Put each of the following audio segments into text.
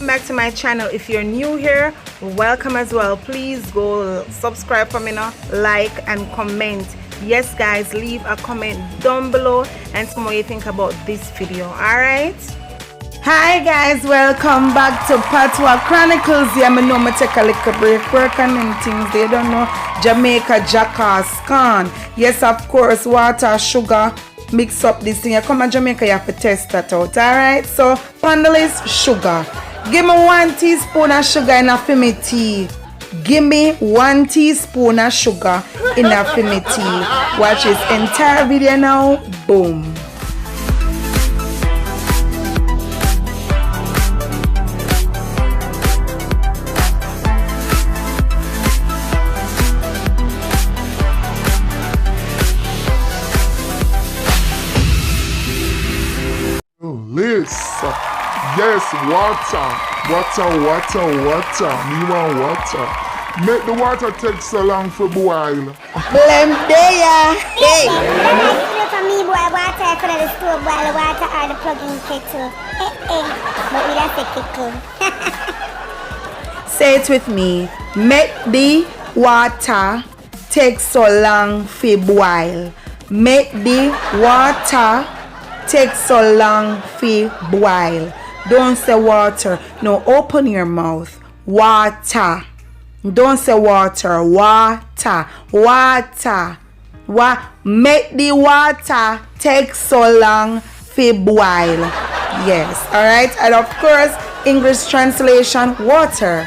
Back to my channel. If you're new here, welcome as well. Please go subscribe for me now, like and comment. Yes guys, leave a comment down below and tell me what you think about this video. Alright, hi guys, welcome back to Patois Chronicles. Yeah, I know I take a little break, work on them things they don't know. Jamaica jackass can. Yes, of course, water, sugar, mix up this thing. You come to Jamaica, you have to test that out. Alright, so on the list, sugar. Give me 1 teaspoon of sugar in a me tea. Give me 1 teaspoon of sugar in a me tea. Watch this entire video now. Boom. Listen. Yes, water. Me want water. Make the water take so long for boil. Blame there. Hey. For me, boy, water I could have the stove boil the water or the plug-in kettle. But we have to kettle. Say it with me. Make the water take so long for boil. Make the water take so long for boil. Don't say water. No, open your mouth. Water. Don't say water. Water. Make the water take so long for boil. Yes. Alright. And of course, English translation, water.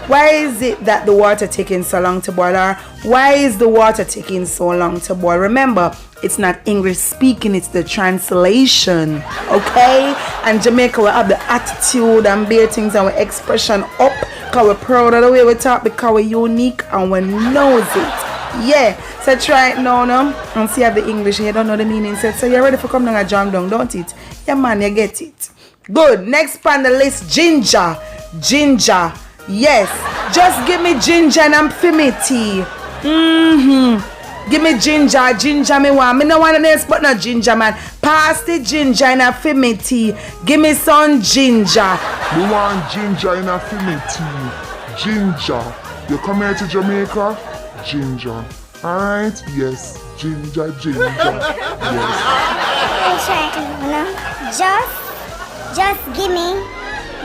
Why is it that the water taking so long to boil? Or why is the water taking so long to boil? Remember, it's not English speaking, it's the translation. Okay? And Jamaica will have the attitude and bear things and our expression up because we're proud of the way we talk, because we're unique and we knows it. Yeah. So try it now, and see if the English you don't know the meaning. So you're ready for come down and jump down, don't it? Yeah man, you get it. Good. Next on the list, ginger. Ginger. Yes, just give me ginger and me tea. Give me ginger me want. Me no want else but no ginger man. Pass the ginger and me tea. Give me some ginger. Me want ginger in a me tea. Ginger. You come here to Jamaica? Ginger. Alright? Yes. Ginger. Yes. Just give me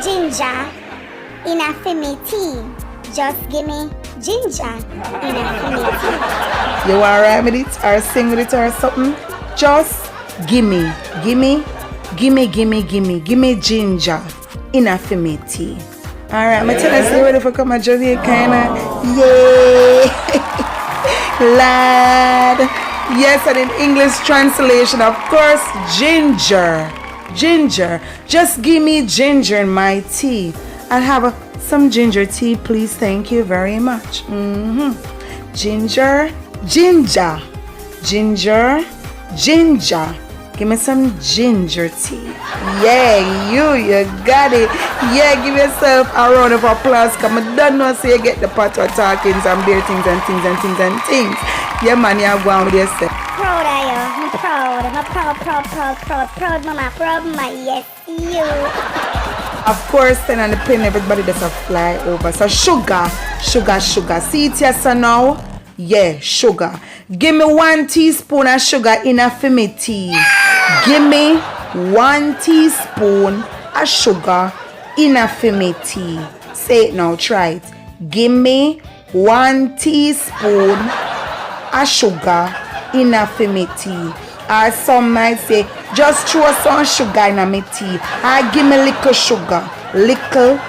ginger in a me tea. Just give me ginger in a me tea. You want to rhyme with it or sing with it or something? Just gimme ginger in a me tea. Alright, I'm tell us you ready for come to Jamaica? Yay! Lad. Yes, and in English translation, of course, ginger. Just give me ginger in my tea. I'll have some ginger tea, please. Thank you very much. Ginger. Give me some ginger tea. Yeah, you got it. Yeah, give yourself a round of applause. Come on, don't know so you get the part of talkings and beer things and things. Yeah, man, you're going with yourself. Proud of you. I'm proud, mama. Proud, mama. Yes, you. Of course, then on the pen, everybody does a fly over. So sugar. See it here, so now? Yeah, sugar. Give me 1 teaspoon of sugar in a me tea. Give me 1 teaspoon of sugar in a me tea. Say it now, try it. Give me 1 teaspoon of sugar in a me tea. Or some might say, just throw some sugar in a me tea. Or give me little sugar. Little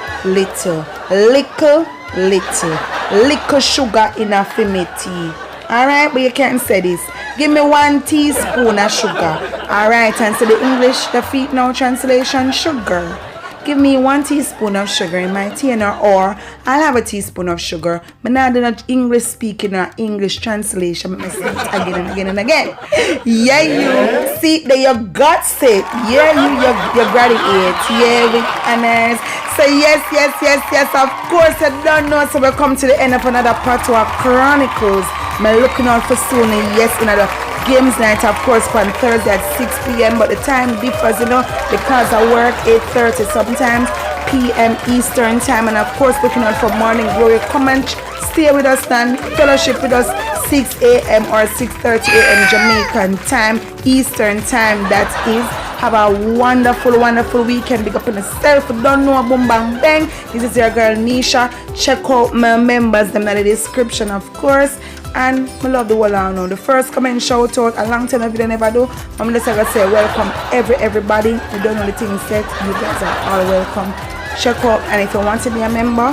sugar in a me tea. Alright, but you can't say this. Give me 1 teaspoon of sugar. Alright, and so the English, the feet now translation, sugar. Give me 1 teaspoon of sugar in my tea, or I'll have a teaspoon of sugar. But now they're not English speaking or English translation. I say it again and again. Yeah, you see that you got it. Yeah, you graduate. Yeah, with honors. So yes. Of course, I don't know. So we come to the end of another Patois Chronicles. I'm looking out for soon. Yes, another games night, of course, on Thursday at 6 p.m. But the time differs, because I work 8:30 sometimes. p.m. Eastern time, and of course looking out for Morning Glory. Come and stay with us and fellowship with us 6 a.m. or 6:30 a.m. Jamaican time, Eastern time. That is. Have a wonderful, wonderful weekend. Big up on yourself. Don't know, boom bang bang. This is your girl Nisha. Check out my members them in the description, of course. And I love the whole now. The first comment shout out, a long time I video never do. I'm just gonna say welcome everybody. You don't know the things set. You guys are all welcome. Check out, and if you want to be a member,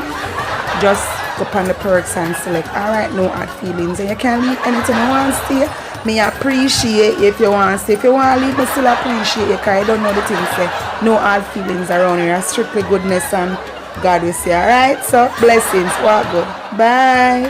just go on the perks and select. Alright, no hard feelings. And you can leave anything you want to say. Me appreciate if you want to stay. If you want to leave, me still appreciate you, because I don't know the things say. No hard feelings around here. Strictly goodness and God will say. Alright, so blessings. Walk good. Bye.